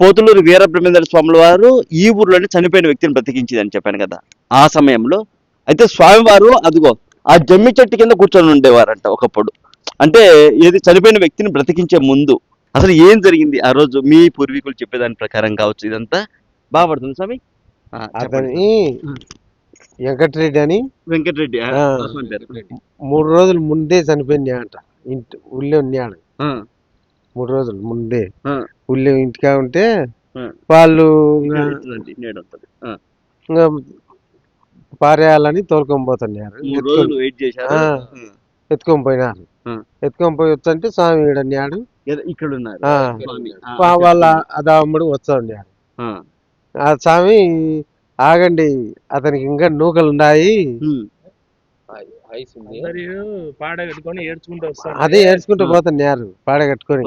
పోతులూరు వీరబ్రహ్మేంద్ర స్వాముల వారు ఈ ఊర్లోనే చనిపోయిన వ్యక్తిని బ్రతికించిందని చెప్పాను కదా. ఆ సమయంలో అయితే స్వామివారు అదిగో ఆ జమ్మి చెట్టు కింద కూర్చొని ఉండేవారంట ఒకప్పుడు. అంటే ఏది చనిపోయిన వ్యక్తిని బ్రతికించే ముందు అసలు ఏం జరిగింది ఆ రోజు మీ పూర్వీకులు చెప్పేదాని ప్రకారం కావచ్చు, ఇదంతా బాగా పడుతుంది స్వామి. చెప్పండి అతని వెంకటరెడ్డి అని వెంకటరెడ్డి. ఆ, 3 రోజుల ముందే చనిపోయినా అంట. ఇంటి ఊళ్ళో ఉన్నాడు. 3 రోజుల ముందే ఊళ్ళో ఇంటికా ఉంటే వాళ్ళు ఇంకా పారేయాలని తోలుకొని పోతున్నారు. ఎత్తుకొని పోయినారు. ఎత్తుకొని పోయి వచ్చంటే స్వామి ఈడన్నాడు. ఇక్కడ ఉన్నారు వాళ్ళ అదాముడు వచ్చా ఉన్నాడు. ఆ స్వామి ఆగండి, అతనికి ఇంకా నూకలు ఉన్నాయి. అదే ఏడ్చుకుంటూ పోతున్నారు. పాడగట్టుకొని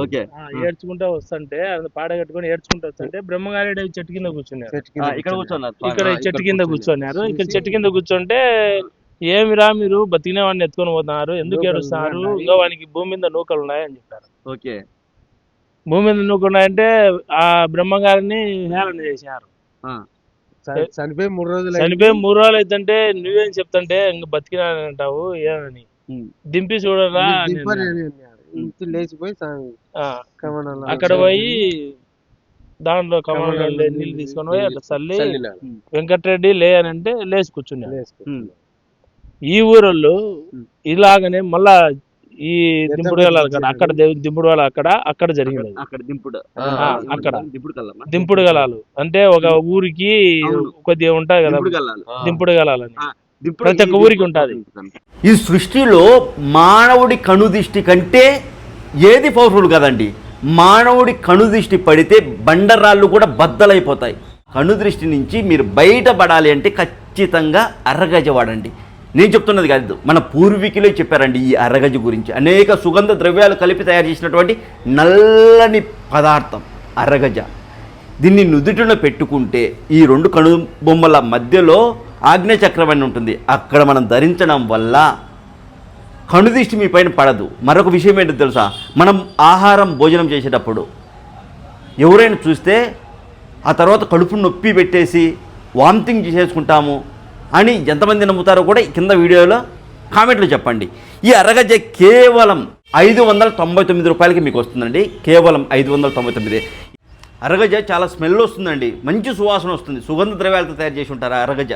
ఏడ్చుకుంటూ వస్తుంటే పాడగట్టుకొని ఏడ్చుకుంటూ వస్తుంటే బ్రహ్మగారి చెట్టు కింద కూర్చున్నారు. ఇక్కడ చెట్టు కింద కూర్చున్నారు. ఇక్కడ చెట్టు కింద కూర్చుంటే ఏమిరా మీరు బతికిన వాడిని ఎత్తుకొని పోతున్నారు, ఎందుకు ఏడుస్తున్నారు, ఇంకో వానికి భూమి మీద నూకలు ఉన్నాయని చెప్పారు. భూమి మీద నూకలు ఉన్నాయంటే ఆ బ్రహ్మగారిని హేళన చేశారు. చనిపోయి 3 రోజులు అవుతుంటే నువ్వేం చెప్తుంటే ఇంక బతికినానంటావు ఏమని దింపి చూడరా లేచిపోయి అక్కడ పోయి దాంట్లో కమలంలో నీళ్ళు తీసుకొని పోయి అట్లా చల్లి వెంకటరెడ్డి లే అని అంటే లేచి కూర్చున్నాడు. ఈ ఊరోళ్ళు ఇలాగనే మళ్ళా ఈ దింపుడు వెళ్ళాలి కదా, అక్కడ దింపుడు వాళ్ళ అక్కడ జరిగింది. అక్కడ దింపుడు గలాలు అంటే ఒక ఊరికి కొద్దిగా ఉంటాయి కదా దింపుడు గలాలని, ప్రతి ఒక్క ఊరికి ఉంటుంది. ఈ సృష్టిలో మానవుడి కనుదిష్టి కంటే ఏది పవర్ఫుల్ కదండి. మానవుడి కనుదృష్టి పడితే బండరాళ్ళు కూడా బద్దలైపోతాయి. కనుదృష్టి నుంచి మీరు బయటపడాలి అంటే ఖచ్చితంగా అరగజ వాడండి. నేను చెప్తున్నది కాదు, మన పూర్వీకులే చెప్పారండి ఈ అరగజ గురించి. అనేక సుగంధ ద్రవ్యాలు కలిపి తయారు చేసినటువంటి నల్లని పదార్థం అరగజ. దీన్ని నుదుటిలో పెట్టుకుంటే ఈ 2 కనుబొమ్మల మధ్యలో ఆగ్నేయచక్రం అని ఉంటుంది, అక్కడ మనం ధరించడం వల్ల కనుదిష్టి మీ పైన పడదు. మరొక విషయం ఏంటో తెలుసా, మనం ఆహారం భోజనం చేసేటప్పుడు ఎవరైనా చూస్తే ఆ తర్వాత కడుపు నొప్పి పెట్టేసి వామిటింగ్ చేసేసుకుంటాము అని ఎంతమంది నమ్ముతారో కూడా కింద వీడియోలో కామెంట్లో చెప్పండి. ఈ అరగజ కేవలం 599 రూపాయలకి మీకు వస్తుందండి. కేవలం 599. అరగజ చాలా స్మెల్ వస్తుందండి, మంచి సువాసన వస్తుంది. సుగంధ ద్రవ్యాలతో తయారు చేసి ఉంటారు అరగజ.